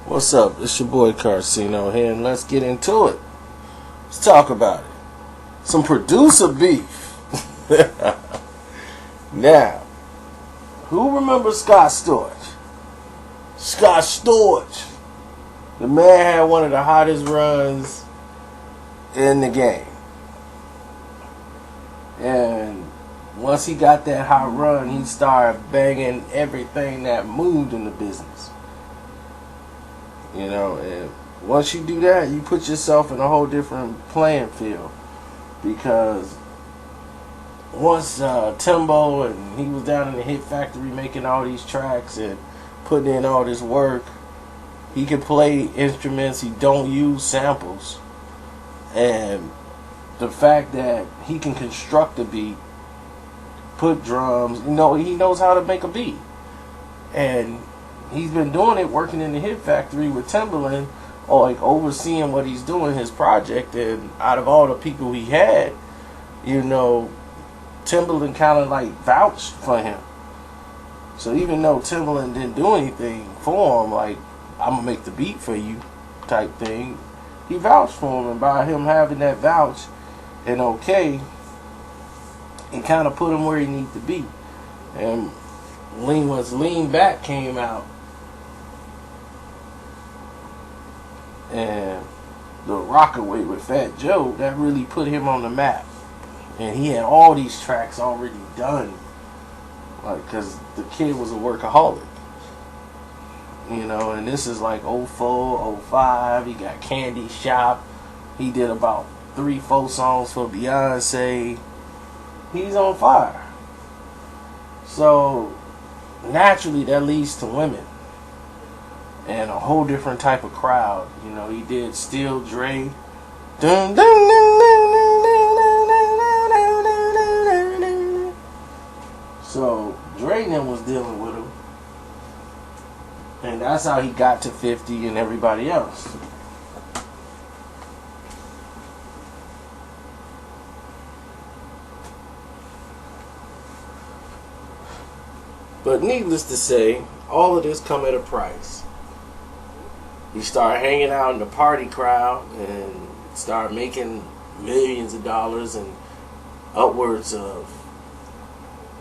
What's up? It's your boy Carcino here, and let's get into it. Let's talk about it. Some producer beef. Now, who remembers Scott Storch? Scott Storch. The man had one of the hottest runs in the game. And once he got that hot run, he started banging everything that moved in the business. You know, and once you do that, you put yourself in a whole different playing field. Because once Timbo and he was down in the Hit Factory making all these tracks and putting in all this work, he can play instruments, he don't use samples. And the fact that he can construct a beat, put drums, he knows how to make a beat. And he's been doing it, working in the Hit Factory with Timbaland, or like overseeing what he's doing, his project. And out of all the people he had, Timbaland kind of like vouched for him. So even though Timbaland didn't do anything for him, like, I'm gonna make the beat for you type thing, he vouched for him. And by him having that vouch and okay, it kind of put him where he needed to be. And once Lean Back came out, and the Rockaway with Fat Joe, that really put him on the map. And he had all these tracks already done, like, because the kid was a workaholic. And this is like 04, 05. He got Candy Shop. He did about 3-4 songs for Beyonce. He's on fire. So naturally that leads to women and a whole different type of crowd. He did Still Dre. Dun, dun, dun, dun, dun, dun, dun, dun. So Dre then was dealing with him. And that's how he got to 50 and everybody else. But needless to say, all of this come at a price. You start hanging out in the party crowd and start making millions of dollars and upwards of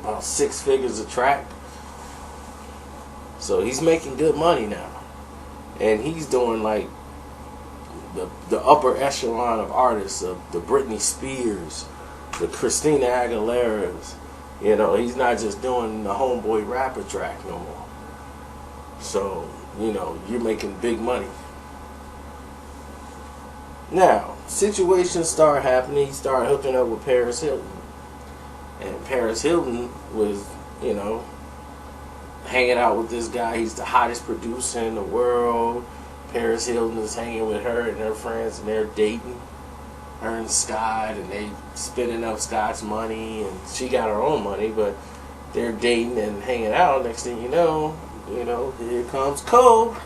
about 6 figures a track. So he's making good money now. And he's doing like the upper echelon of artists, of the Britney Spears, the Christina Aguileras. He's not just doing the homeboy rapper track no more. So, you're making big money. Now, situations start happening. He started hooking up with Paris Hilton. And Paris Hilton was, hanging out with this guy. He's the hottest producer in the world. Paris Hilton is hanging with her and her friends, and they're dating. Her and Scott, and they spending up Scott's money, and she got her own money, but they're dating and hanging out. Next thing you know, here comes Coke.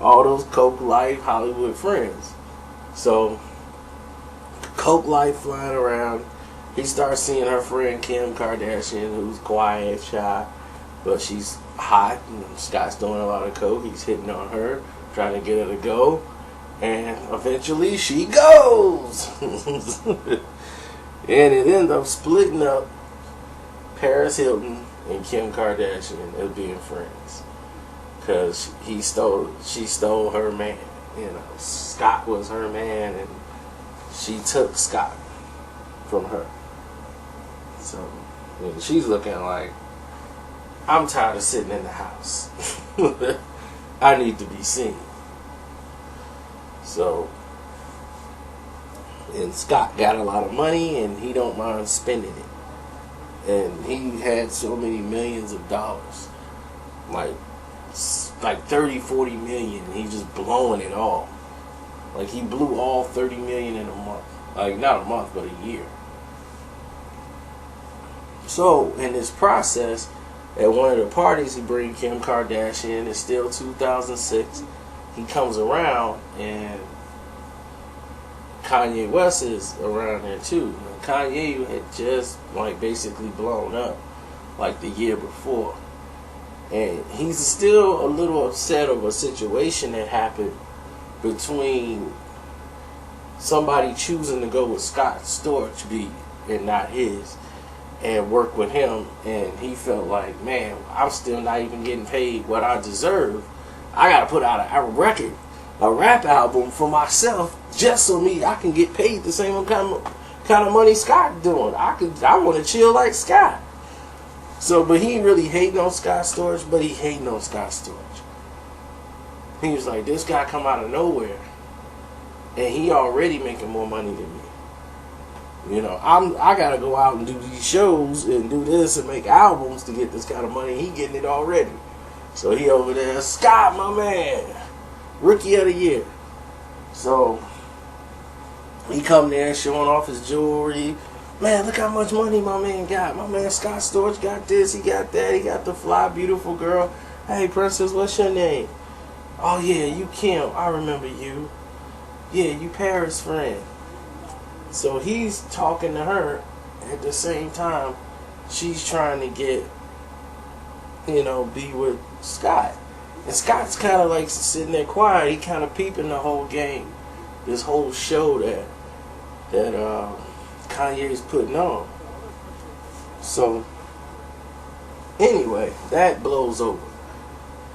All those Coke Life Hollywood friends. So Coke Life flying around. He starts seeing her friend Kim Kardashian, who's quiet, shy, but she's hot. And Scott's doing a lot of coke. He's hitting on her, trying to get her to go. And eventually she goes. And it ends up splitting up Paris Hilton and Kim Kardashian as being friends. Because she stole her man. Scott was her man, and she took Scott from her. So she's looking like, I'm tired of sitting in the house. I need to be seen. So, and Scott got a lot of money, and he don't mind spending it. And he had so many millions of dollars, like 30, 40 million. And he's just blowing it all. Like, he blew all 30 million in a month. Like, not a month, but a year. So, in this process, at one of the parties, he brings Kim Kardashian. It's still 2006. He comes around, and Kanye West is around there too. And Kanye had just basically blown up like the year before. And he's still a little upset of a situation that happened between somebody choosing to go with Scott Storch beat and not his, and work with him, and he felt like, man, I'm still not even getting paid what I deserve. I gotta put out a record, a rap album for myself, just so I can get paid the same kind of money Scott doing. I want to chill like Scott. So, but he ain't really hating on Scott Storch, but he hating on Scott Storch. He was like, this guy come out of nowhere, and he already making more money than me. You know, I gotta go out and do these shows and do this and make albums to get this kind of money. He getting it already. So he over there, Scott, my man, Rookie of the Year. So he come there showing off his jewelry. Man, look how much money my man got. My man Scott Storch got this, he got that, he got the fly, beautiful girl. Hey, princess, what's your name? Oh, yeah, you Kim. I remember you. Yeah, you Paris' friend. So he's talking to her at the same time she's trying to get, be with Scott. And Scott's kind of like sitting there quiet. He kind of peeping the whole game, this whole show that Kanye's putting on. So anyway, that blows over.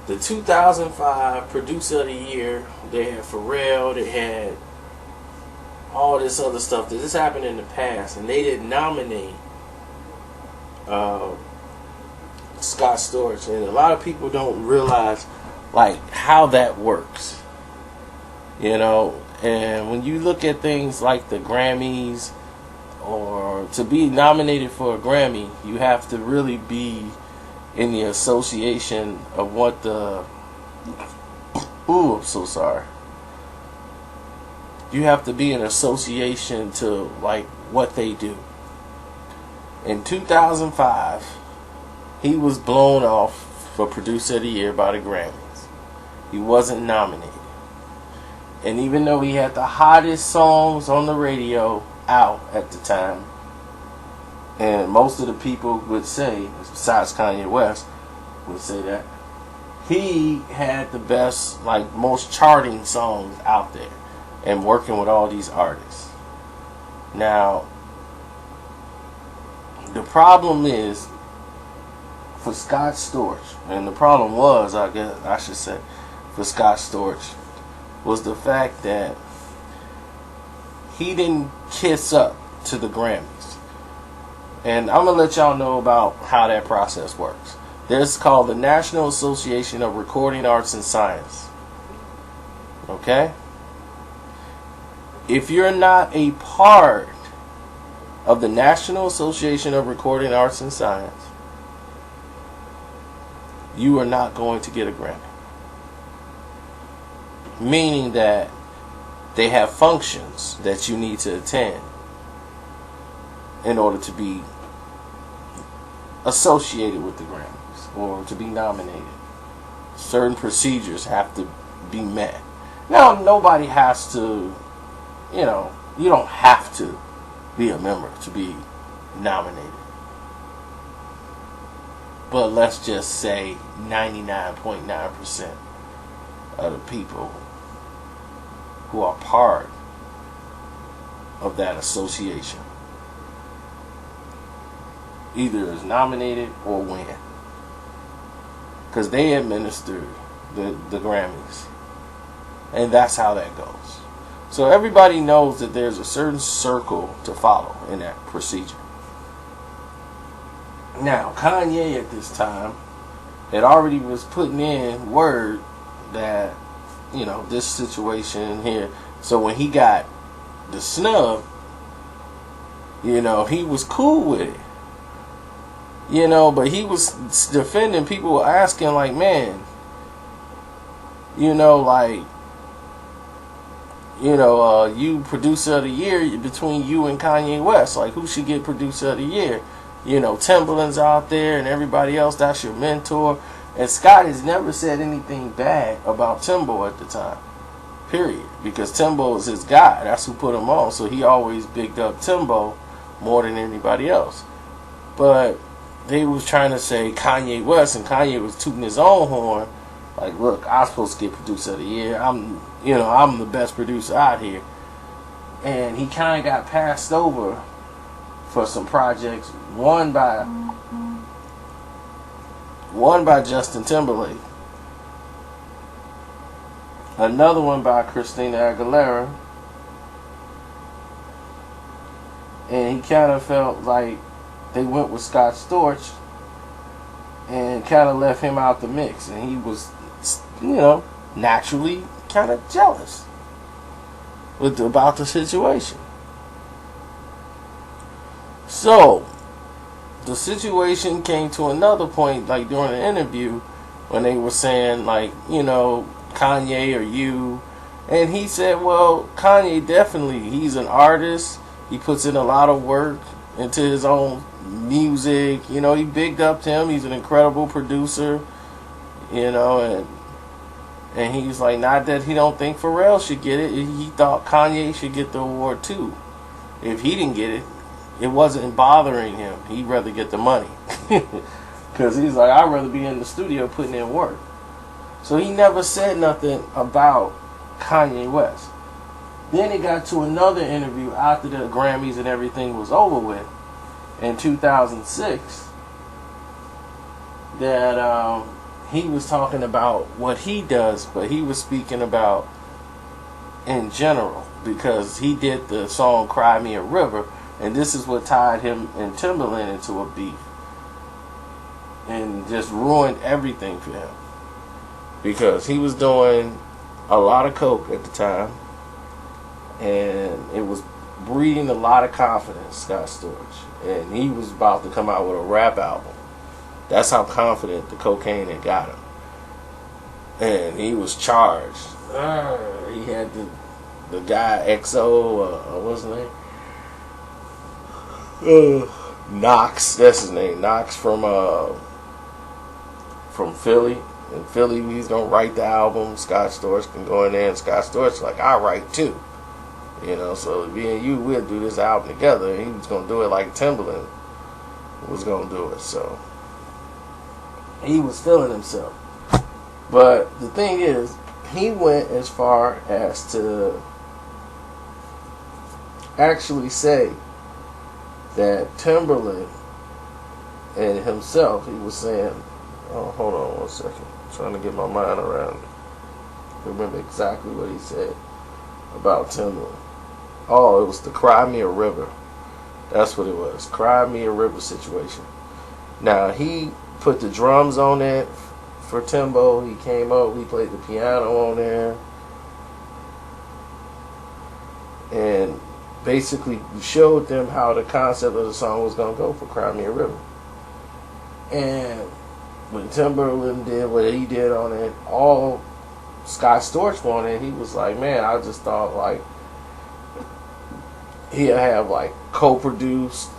The 2005 Producer of the Year, they had Pharrell, they had all this other stuff. This happened in the past, and they didn't nominate Scott Storch. And a lot of people don't realize like how that works. And when you look at things like the Grammys, or to be nominated for a Grammy, you have to really be in the association of what the... Ooh, I'm so sorry. You have to be in association to like what they do. In 2005, he was blown off for Producer of the Year by the Grammys. He wasn't nominated. And even though he had the hottest songs on the radio out at the time, and most of the people would say, besides Kanye West, would say that he had the best, like most charting songs out there, and working with all these artists. Now, the problem is for Scott Storch, and the problem was, I guess I should say, for Scott Storch, was the fact that he didn't kiss up to the Grammys. And I'm going to let y'all know about how that process works. There's called the National Association of Recording Arts and Science. Okay? If you're not a part of the National Association of Recording Arts and Science, you are not going to get a Grammy. Meaning that they have functions that you need to attend in order to be associated with the Grammys or to be nominated. Certain procedures have to be met. Now, nobody has to, you don't have to be a member to be nominated. But let's just say 99.9% of the people who are part of that association either is nominated or win, because they administer the Grammys, and that's how that goes. So everybody knows that there's a certain circle to follow in that procedure. Now, Kanye at this time had already was putting in word that, this situation here. So when he got the snub, he was cool with it. But he was defending. People were asking, like, man, you Producer of the Year between you and Kanye West. Like, who should get Producer of the Year? Timbaland's out there and everybody else, that's your mentor. And Scott has never said anything bad about Timbo at the time. Period. Because Timbo is his guy. That's who put him on. So he always bigged up Timbo more than anybody else. But they was trying to say Kanye West, and Kanye was tooting his own horn. Like, look, I'm supposed to get producer of the year. I'm the best producer out here. And he kind of got passed over for some projects. One by Justin Timberlake. Another one by Christina Aguilera. And he kind of felt like they went with Scott Storch and kind of left him out the mix. And he was, naturally kind of jealous about the situation. So, the situation came to another point, like during the interview, when they were saying, like, Kanye or you. And he said, well, Kanye definitely, he's an artist. He puts in a lot of work into his own music. He bigged up to him. He's an incredible producer. And he's like, not that he don't think Pharrell should get it. He thought Kanye should get the award too. If he didn't get it, it wasn't bothering him. He'd rather get the money. Because he's like, I'd rather be in the studio putting in work. So he never said nothing about Kanye West. Then it got to another interview after the Grammys and everything was over with in 2006 that he was talking about what he does, but he was speaking about in general because he did the song Cry Me a River, and this is what tied him and Timbaland into a beef and just ruined everything for him because he was doing a lot of coke at the time. And it was breeding a lot of confidence, Scott Storch. And he was about to come out with a rap album. That's how confident the cocaine had got him. And he was charged. He had the guy XO, what's his name? Knox, that's his name. Knox from Philly. In Philly, he's going to write the album. Scott Storch can go in there, and Scott Storch like, I write too. So me and you, we'll do this album together. And he was going to do it like Timbaland was going to do it. So he was feeling himself. But the thing is, he went as far as to actually say that Timbaland and himself, he was saying, oh, hold on one second. I'm trying to get my mind around it. I remember exactly what he said about Timbaland. Oh, it was the Cry Me a River. That's what it was. Cry Me a River situation. Now, he put the drums on it for Timbo. He came up, we played the piano on there. And basically showed them how the concept of the song was going to go for Cry Me a River. And when Timberland did what he did on it, all Scott Storch wanted, he was like, man, I just thought like he'll have like produced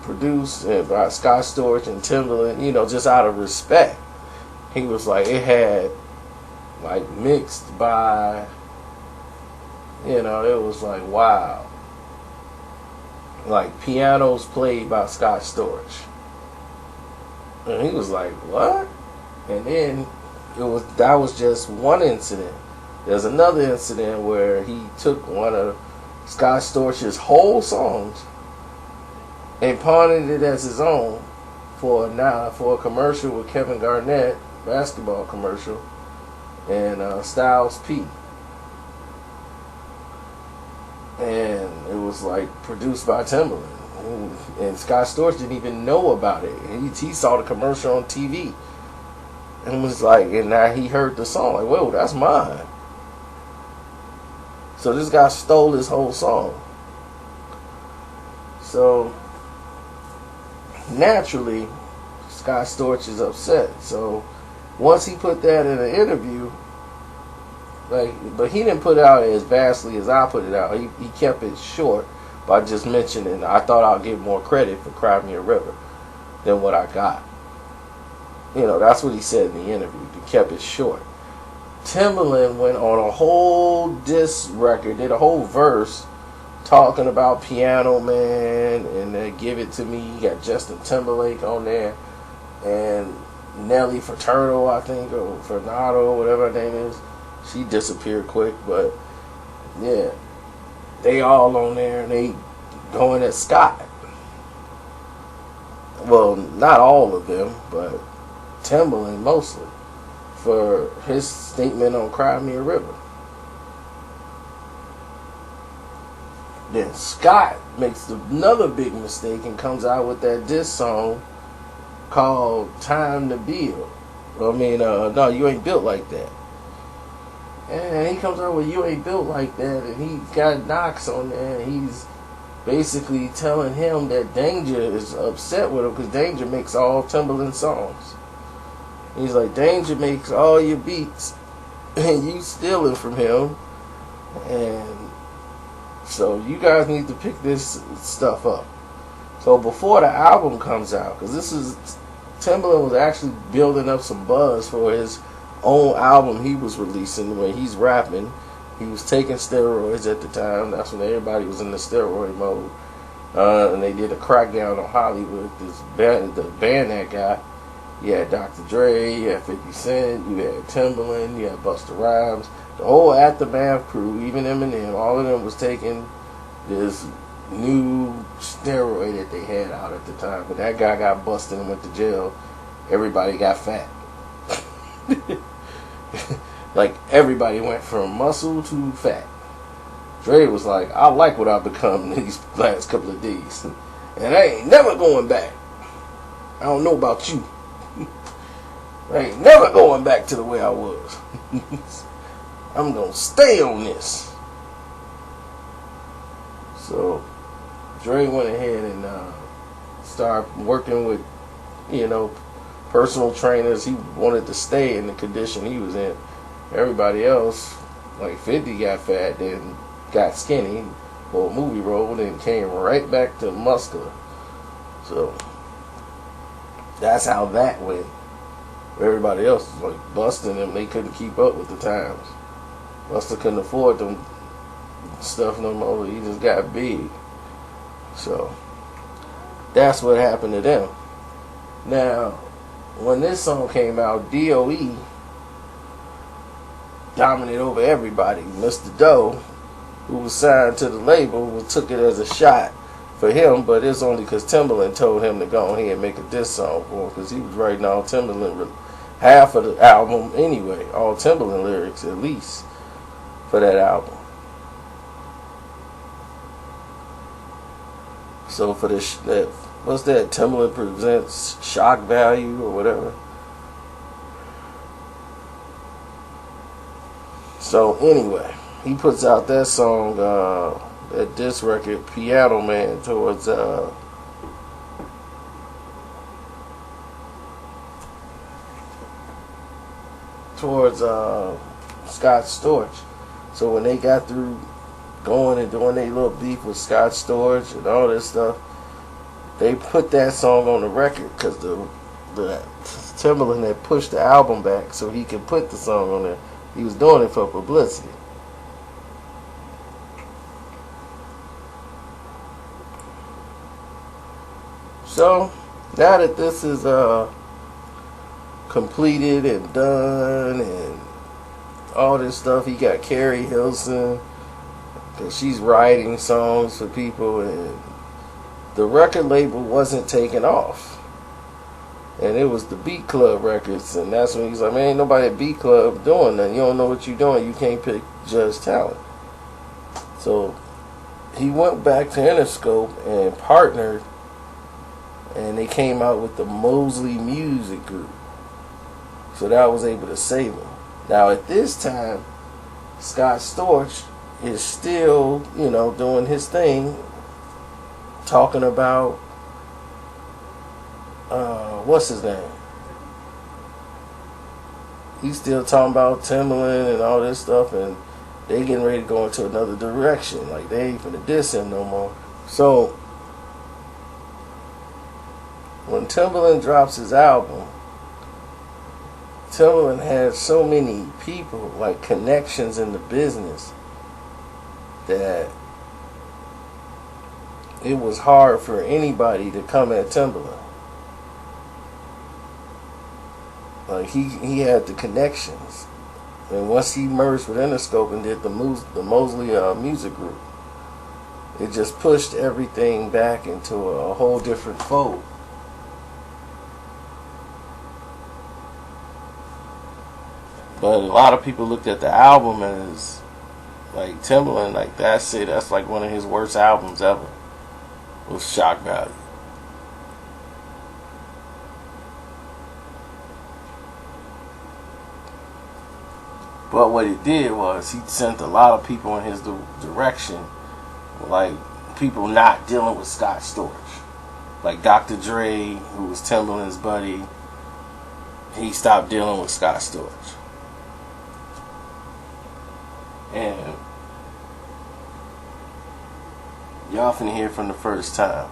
by Scott Storch and Timbaland, just out of respect. He was like, it had like mixed by, it was like, wow. Like pianos played by Scott Storch. And he was like, what? And then that was just one incident. There's another incident where he took one of Scott Storch's whole songs and pawned it as his own for a commercial with Kevin Garnett, basketball commercial, and Styles P. And it was like produced by Timbaland. And Scott Storch didn't even know about it. He saw the commercial on TV and was like, and now he heard the song, like, whoa, that's mine. So this guy stole his whole song. So naturally, Scott Storch is upset. So once he put that in an interview, but he didn't put it out as vastly as I put it out. He kept it short by just mentioning, I thought I'd give more credit for Cry Me a River than what I got. That's what he said in the interview. He kept it short. Timbaland went on a whole diss record, did a whole verse talking about Piano Man and Give It To Me. You got Justin Timberlake on there. and Nelly Furtado, I think, or Fernado, whatever her name is, she disappeared quick. But yeah, they all on there and they going at Scott. Well, not all of them, but Timbaland mostly, for his statement on Cry Me a River. Then Scott makes another big mistake and comes out with that diss song called Time to Build. No, You Ain't Built Like That. And he comes out with You Ain't Built Like That, and he got Knox on there, and he's basically telling him that Danger is upset with him because Danger makes all Timbaland songs. He's like, Danger makes all your beats, and you stealing from him, and so you guys need to pick this stuff up. So before the album comes out, because Timbaland was actually building up some buzz for his own album he was releasing when he's rapping. He was taking steroids at the time. That's when everybody was in the steroid mode. And they did a crackdown on Hollywood. The band that got, you had Dr. Dre, you had 50 Cent, you had Timbaland, you had Busta Rhymes. The whole Aftermath crew, even Eminem, all of them was taking this new steroid that they had out at the time. But that guy got busted and went to jail. Everybody got fat. Like, everybody went from muscle to fat. Dre was like, I like what I've become these last couple of days, and I ain't never going back. I don't know about you. I ain't never going back to the way I was. I'm going to stay on this. So Dre went ahead and started working with, personal trainers. He wanted to stay in the condition he was in. Everybody else, like 50, got fat, then got skinny for a movie role, then came right back to muscular. So that's how that went. Everybody else was like busting them. They couldn't keep up with the times. Buster couldn't afford them stuff no more. He just got big. So that's what happened to them. Now, when this song came out, D.O.E. dominated over everybody. Mr. D.O.E., who was signed to the label, took it as a shot for him, but it's only because Timbaland told him to go ahead and make a diss song for him, because he was writing all Timbaland, half of the album anyway, all Timbaland lyrics at least, for that album. So for what's that, Timbaland presents Shock Value or whatever. So anyway, he puts out that song, that diss record, Piano Man, towards Scott Storch. So when they got through going and doing their little beef with Scott Storch and all this stuff, they put that song on the record because the Timbaland had pushed the album back so he could put the song on there. He was doing it for publicity. So now that this is completed and done and all this stuff, he got Carrie Hilson, because she's writing songs for people, and the record label wasn't taking off. And it was the Beat Club Records, and that's when he's like, man, ain't nobody at Beat Club doing nothing. You don't know what you're doing. You can't judge talent. So he went back to Interscope and partnered, and they came out with the Mosley Music Group. So that was able to save him. Now at this time, Scott Storch is still, doing his thing, talking about what's his name? He's still talking about Timbaland and all this stuff, and they getting ready to go into another direction. Like, they ain't finna diss him no more. So when Timbaland drops his album, Timbaland had so many people, like connections in the business, that it was hard for anybody to come at Timbaland. Like he had the connections, and once he merged with Interscope and did the Mosley music group, it just pushed everything back into a whole different fold. But a lot of people looked at the album as like Timbaland, like that's it. That's like one of his worst albums ever. Was shock value. But what it did was he sent a lot of people in his direction, like people not dealing with Scott Storch. Like Dr. Dre, who was Timbaland's buddy, he stopped dealing with Scott Storch. And y'all finna hear from the first time.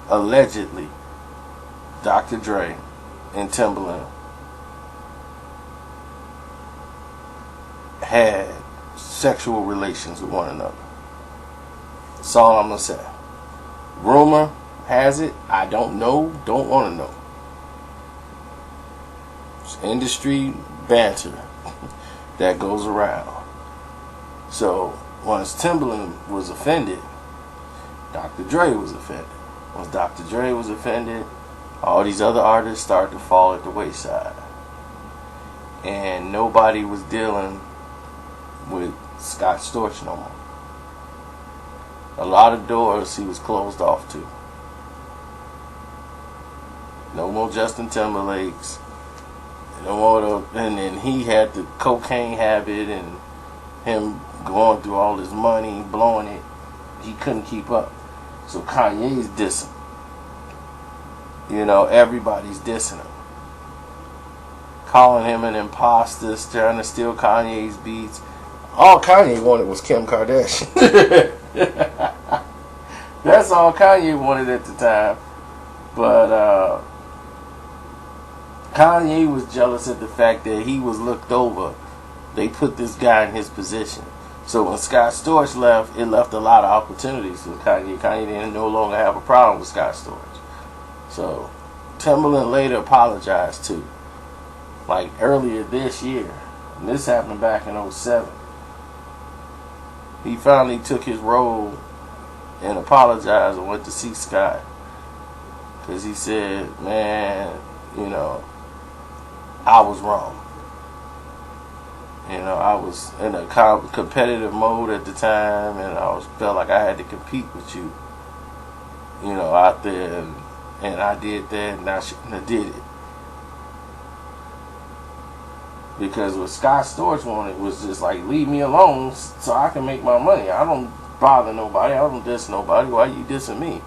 Allegedly, Dr. Dre and Timbaland had sexual relations with one another. That's all I'm gonna say. Rumor has it, I don't know, don't want to know. It's industry banter that goes around. So once Timbaland was offended, Dr. Dre was offended. Once Dr. Dre was offended, all these other artists started to fall at the wayside. And nobody was dealing with Scott Storch no more. A lot of doors he was closed off to. No more Justin Timberlake's. No more and then he had the cocaine habit and him going through all his money, blowing it. He couldn't keep up. So Kanye's dissing. You know, everybody's dissing him. Calling him an imposter, trying to steal Kanye's beats. All Kanye wanted was Kim Kardashian. That's all Kanye wanted at the time. But Kanye was jealous at the fact that he was looked over. They put this guy in his position. So when Scott Storch left, it left a lot of opportunities for Kanye. Kanye didn't no longer have a problem with Scott Storch. So Timbaland later apologized too. Like earlier this year. And this happened back in 2007. He finally took his role and apologized and went to see Scott. Because he said, man, you know, I was wrong. You know, I was in a competitive mode at the time, and I felt like I had to compete with you, you know, out there, and I did that, and I shouldn't have did it. Because what Scott Storch wanted was just like, leave me alone so I can make my money. I don't bother nobody. I don't diss nobody. Why you dissing me?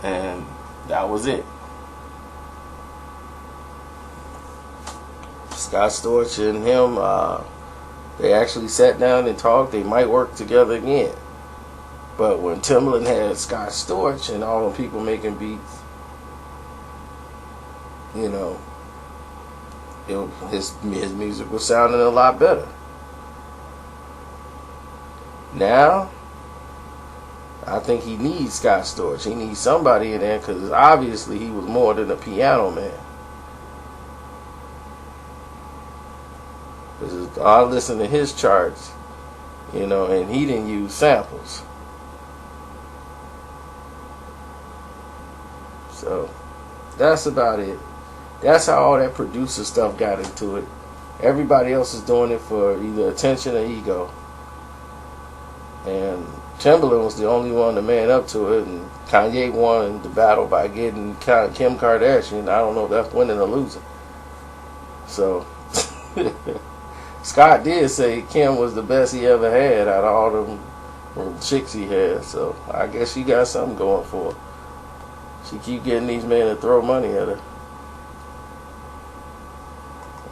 And that was it. Scott Storch and him, they actually sat down and talked. They might work together again. But when Timbaland had Scott Storch and all the people making beats, you know, his music was sounding a lot better. Now, I think he needs Scott Storch. He needs somebody in there because obviously he was more than a piano man. Because I listened to his charts, you know, and he didn't use samples. So, that's about it. That's how all that producer stuff got into it. Everybody else is doing it for either attention or ego. And Timbaland was the only one to man up to it, and Kanye won the battle by getting Kim Kardashian. I don't know if that's winning or losing. So, Scott did say Kim was the best he ever had out of all them chicks he had. So, I guess she got something going for her. She keep getting these men to throw money at her.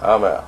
I'm out.